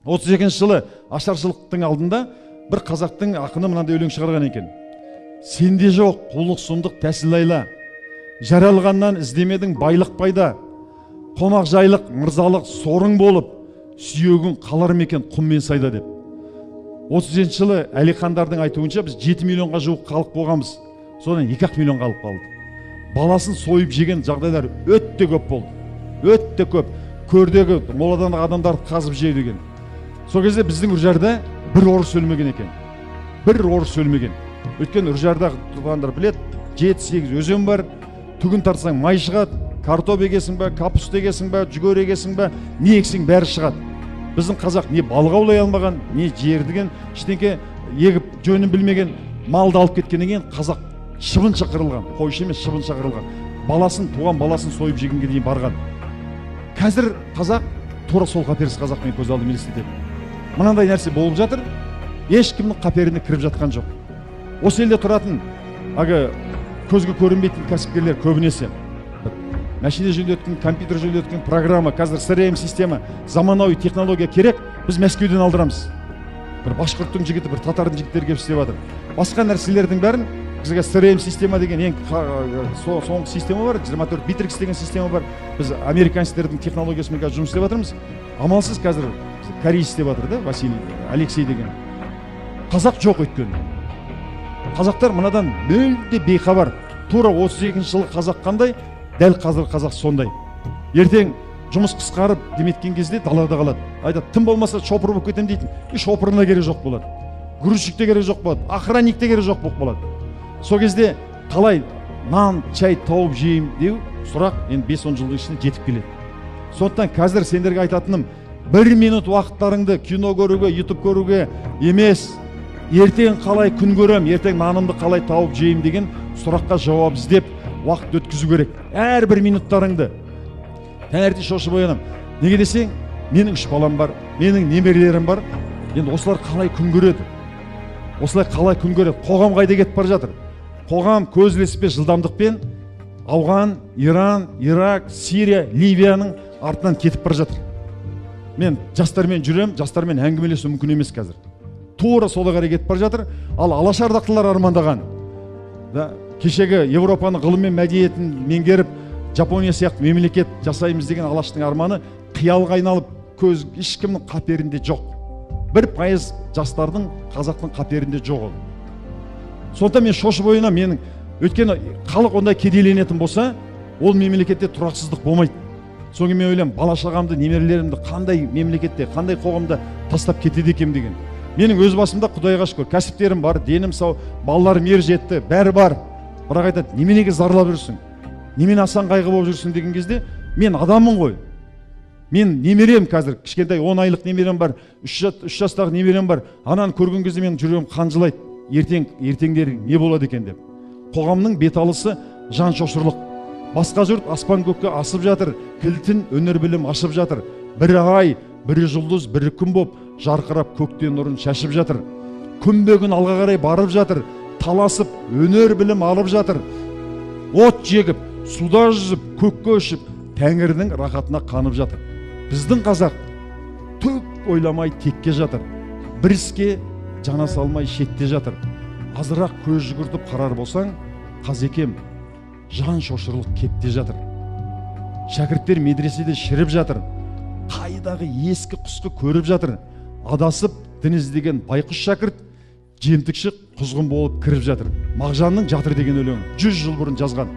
32 жылы ашаршылықтың алдында бір қазақтың ақыны мынандай өлең шығарған екен. Сенде жоқ қулық сұмдық тәсіл айла, жаралғаннан іздемедің байлық пайда, қонақ жайлық мырзалық сорың болып, сүйегің қалар мекен құммен сайда деп. 30 жылы Әлихандардың айтуынша біз 7 миллионға жуық халық болғанбыз. Содан 2 миллион қалып қалды. Баласын сойып жеген жағдайлар өтте көп болды. Өтте көп. Көрдегі моладан адамдарды қазып жейді екен. Сол кезде біздің Үржарда бір орыс өлмеген екен. Бір орыс өлмеген. Өткен Үржарда тұрғандар білет, 7-8 өзен бар. Түгін тартсаң май шығады, картоп егесің бе, капуста егесің бе, жүгері егесің бе, не ексең бәрі шығады. Біздің қазақ не балық аулай алмаған, не жердіген, ештеңке егіп жөнін білмеген, малды алып кеткеннен кейін қазақ шыбынша қырылған, қойшы емес шыбынша қырылған. Баласын, туған баласын сойып жегенге дейін барған. Қазір қазақ тура сол қаперсіз қазақпен көз алдым елестетеді. Мынандай нәрсе болып жатыр, ешкімнің қаперіне кіріп жатқан жоқ. Осы елде тұратын көзге көрінбейтін кәсіпкерлер көбінесе машина жөндеткен, компьютер жөндеткен программа, қазір CRM система, заманауи технология керек, біз Мәскеуден алдырамыз. Бір башқұрттың жігіті, бір татардың жігіттері келіп істеп жатыр. Басқа нәрселердің бәрін бізге CRM система деген ең соңғы система бар, 24 Bittrex деген система бар. Біз американецтердің технологиясымен қазір жұмыс істеп жатырмыз. Амалсыз қазір корей істеп жатыр да, Василий, Алексей деген. Қазақ жоқ өйткені. Қазақтар мынадан мүлде бейхабар. Тура 32 жылы қазақ қандай, дәл қазір қазақ сондай. Ертең жұмыс қысқарып деметкен кезде далада қалады. Айда тым болмаса шопыр болып кетем дейтін. Шопырына керек жоқ болады. Грузчик те керек жоқ болады. Охранник те керек жоқ болады. Сол кезде қалай нан, чай тауып жеймін деу сұрақ енді 5-10 жылдың ішінде жетіп келеді. Сондықтан қазір сендерге айтатыным, 1 минут уақыттарыңды кино көруге, YouTube көруге емес, ертең қалай күн көрем, ертең нанымды қалай тауып жеймін деген сұраққа жауап іздеп уақыт өткізу керек. Әрбір минуттарыңды. Таңертең шошып оянам. Неге десең, менің 3 балам бар, менің немерелерім бар. Енді осылар қалай күн көреді? Осылай қалай күн көреді? Қоғам қайда кетіп бара жатыр? Қоғам көз ілеспес жылдамдықпен Ауған, Иран, Ирак, Сирия, Ливияның артынан кетіп бара жатыр. Мен жастармен жүрем, жастармен әңгімелесу мүмкін емес қазір. Тура сола қарай кетіп бара жатыр. Ал алашардақтылар армандаған. Кешегі Европаның ғылым мен мәдениетін меңгеріп, Жапония сияқты мемлекет жасаймыз деген алаштың арманы қиялға айналып, көз ешкімнің қаперінде жоқ. 1% жастардың қазақтың қаперінде жоқ ол. Сондықтан мен шошып оянам, менің өйткені халық ондай кедейленетін болса, ол мемлекетте тұрақсыздық болмайды. Соңғы мен ойлаймын, бала шағамды, немерелерімді қандай мемлекетте, қандай қоғамда тастап кетеді екем деген. Менің өз басымда Құдайға шүкір, кәсіптерім бар, денім сау, балаларым ер жетті, бәрі бар. Бірақ айтады, неменеге зарлап жүрсің? Немен асан қайғы болып жүрсің деген кезде, мен адаммын ғой. Мен немерем қазір, кішкентай 10 айлық немерем бар, 3 жастағы немерем бар. Ананы көрген кезде мен жүрегім қанжылайды. Ертеңдері не болады екен деп. Қоғамның беталысы жан шошырлық. Басқа жұрт аспан көкке асып жатыр, кілтін өнер білім ашып жатыр. Бірі ай, бірі жұлдыз, бірі күн боп, жарқырап көктен нұрын шашып жатыр. Күнбе-күн алға қарай барып жатыр, таласып өнер білім алып жатыр. От жегіп, суда жүзіп, көкке ұшып, Тәңірдің рахатына қанып жатыр. Біздің қазақ түк ойламай текке жатыр. Бір іске жана салмай шетте жатыр. Азырақ көз жүгіртіп қарар болсаң, қазекем жан шошырлық кепте жатыр. Шәкірттер медреседе шіріп жатыр. Қайдағы ескі құсқы көріп жатыр. Адасып дін іздеген байқұс шәкірт жемтікші құзғын болып кіріп жатыр. Мағжанның Жатыр деген өлеңі 100 жыл бұрын жазған.